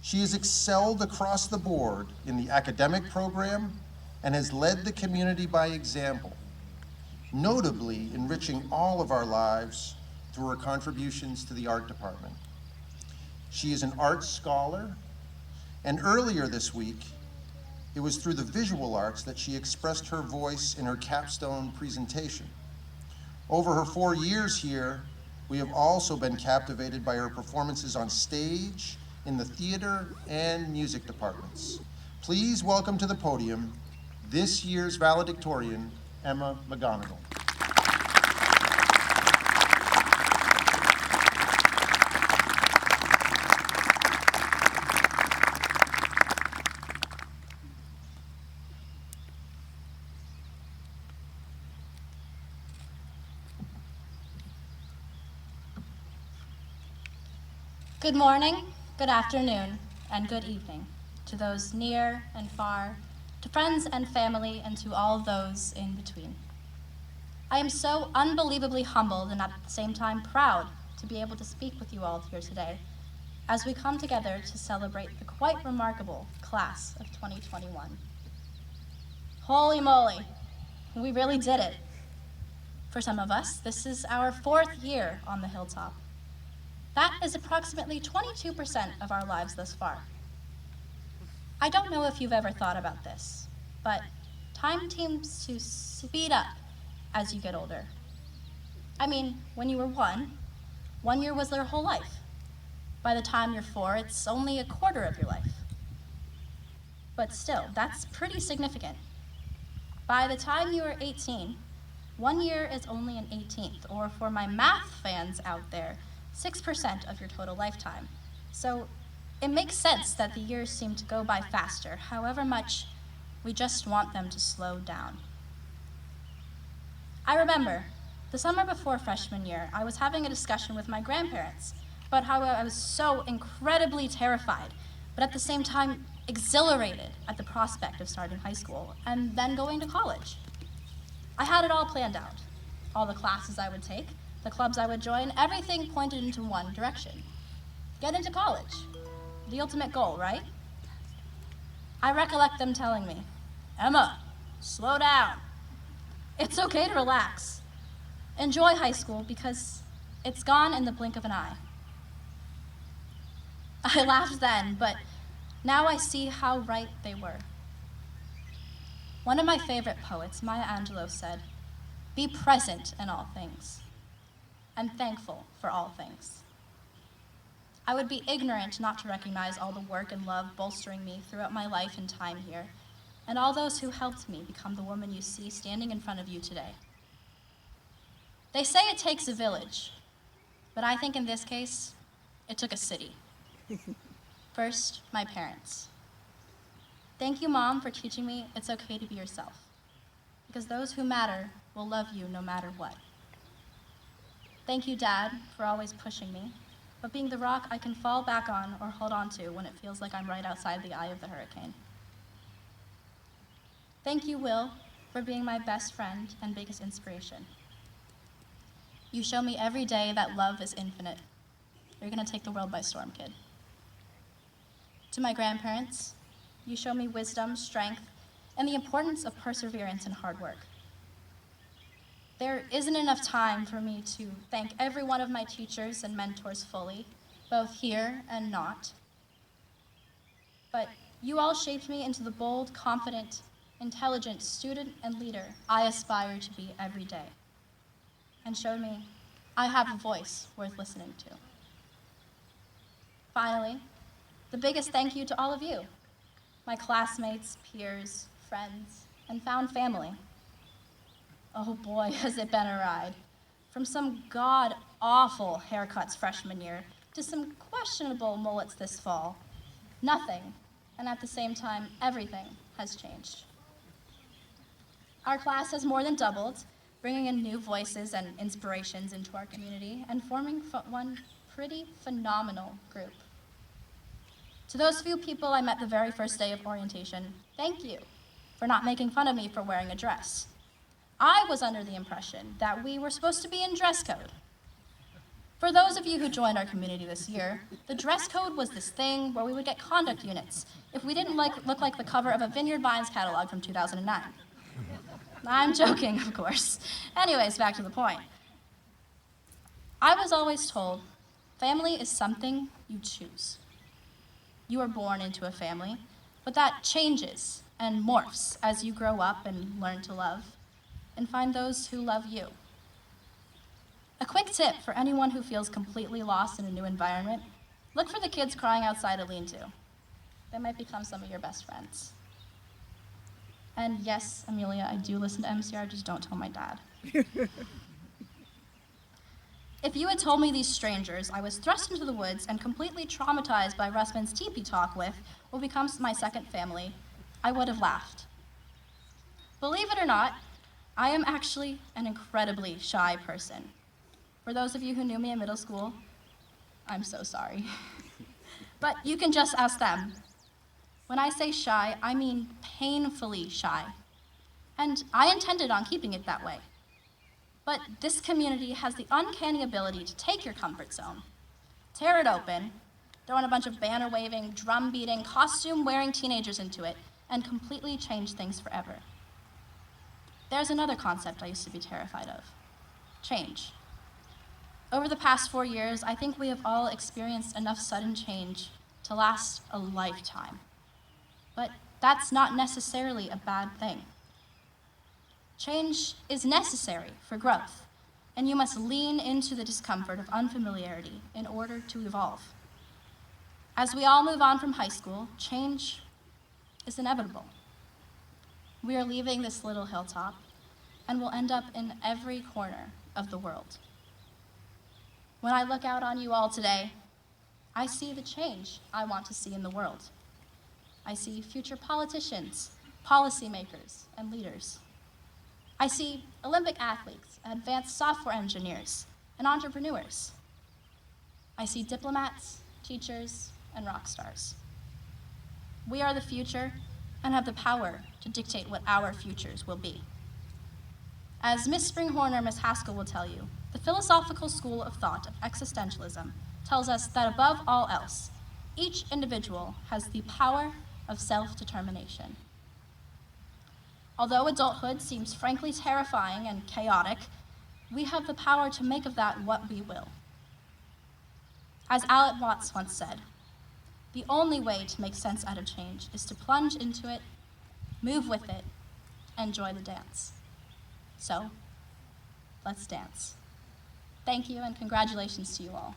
She has excelled across the board in the academic program and has led the community by example, notably enriching all of our lives through her contributions to the art department. She is an arts scholar, and earlier this week, it was through the visual arts that she expressed her voice in her capstone presentation. Over her 4 years here, we have also been captivated by her performances on stage, in the theater, and music departments. Please welcome to the podium this year's valedictorian, Emma McGonigle. Good morning, good afternoon, and good evening to those near and far, to friends and family, and to all those in between. I am so unbelievably humbled and at the same time proud to be able to speak with you all here today as we come together to celebrate the quite remarkable class of 2021. Holy moly, we really did it. For some of us, this is our 4th year on the hilltop. That is approximately 22% of our lives thus far. I don't know if you've ever thought about this, but time seems to speed up as you get older. I mean, when you were 1 year was their whole life. By the time you're 4, it's only a quarter of your life. But still, that's pretty significant. By the time you are 18, 1 year is only an 18th, or for my math fans out there, 6% of your total lifetime. So it makes sense that the years seem to go by faster, however much we just want them to slow down. I remember, the summer before freshman year, I was having a discussion with my grandparents about how I was so incredibly terrified, but at the same time exhilarated at the prospect of starting high school and then going to college. I had it all planned out, all the classes I would take, the clubs I would join, everything pointed into one direction. Get into college. The ultimate goal, right? I recollect them telling me, Emma, slow down. It's okay to relax. Enjoy high school because it's gone in the blink of an eye. I laughed then, but now I see how right they were. One of my favorite poets, Maya Angelou, said, "Be present in all things, and thankful for all things." I would be ignorant not to recognize all the work and love bolstering me throughout my life and time here, and all those who helped me become the woman you see standing in front of you today. They say it takes a village, but I think in this case, it took a city. First, my parents. Thank you, Mom, for teaching me it's okay to be yourself, because those who matter will love you no matter what. Thank you, Dad, for always pushing me, but being the rock I can fall back on or hold on to when it feels like I'm right outside the eye of the hurricane. Thank you, Will, for being my best friend and biggest inspiration. You show me every day that love is infinite. You're gonna take the world by storm, kid. To my grandparents, you show me wisdom, strength, and the importance of perseverance and hard work. There isn't enough time for me to thank every one of my teachers and mentors fully, both here and not. But you all shaped me into the bold, confident, intelligent student and leader I aspire to be every day, and showed me I have a voice worth listening to. Finally, the biggest thank you to all of you, my classmates, peers, friends, and found family. Oh boy, has it been a ride. From some god-awful haircuts freshman year to some questionable mullets this fall. Nothing, and at the same time, everything has changed. Our class has more than doubled, bringing in new voices and inspirations into our community and forming one pretty phenomenal group. To those few people I met the very first day of orientation, thank you for not making fun of me for wearing a dress. I was under the impression that we were supposed to be in dress code. For those of you who joined our community this year, the dress code was this thing where we would get conduct units if we didn't look like the cover of a Vineyard Vines catalog from 2009. I'm joking, of course. Anyways, back to the point. I was always told, family is something you choose. You are born into a family, but that changes and morphs as you grow up and learn to love and find those who love you. A quick tip for anyone who feels completely lost in a new environment, look for the kids crying outside a lean-to. They might become some of your best friends. And yes, Amelia, I do listen to MCR, just don't tell my dad. If you had told me these strangers I was thrust into the woods and completely traumatized by Russman's teepee talk with will become my second family, I would have laughed. Believe it or not, I am actually an incredibly shy person. For those of you who knew me in middle school, I'm so sorry. But you can just ask them. When I say shy, I mean painfully shy. And I intended on keeping it that way. But this community has the uncanny ability to take your comfort zone, tear it open, throw in a bunch of banner-waving, drum-beating, costume-wearing teenagers into it, and completely change things forever. There's another concept I used to be terrified of: change. Over the past 4 years, I think we have all experienced enough sudden change to last a lifetime. But that's not necessarily a bad thing. Change is necessary for growth, and you must lean into the discomfort of unfamiliarity in order to evolve. As we all move on from high school, change is inevitable. We are leaving this little hilltop, and will end up in every corner of the world. When I look out on you all today, I see the change I want to see in the world. I see future politicians, policymakers, and leaders. I see Olympic athletes, advanced software engineers, and entrepreneurs. I see diplomats, teachers, and rock stars. We are the future and have the power to dictate what our futures will be. As Miss Springhorn or Miss Haskell will tell you, the philosophical school of thought of existentialism tells us that above all else, each individual has the power of self-determination. Although adulthood seems frankly terrifying and chaotic, we have the power to make of that what we will. As Alan Watts once said, the only way to make sense out of change is to plunge into it, move with it, and enjoy the dance. So, let's dance. Thank you, and congratulations to you all.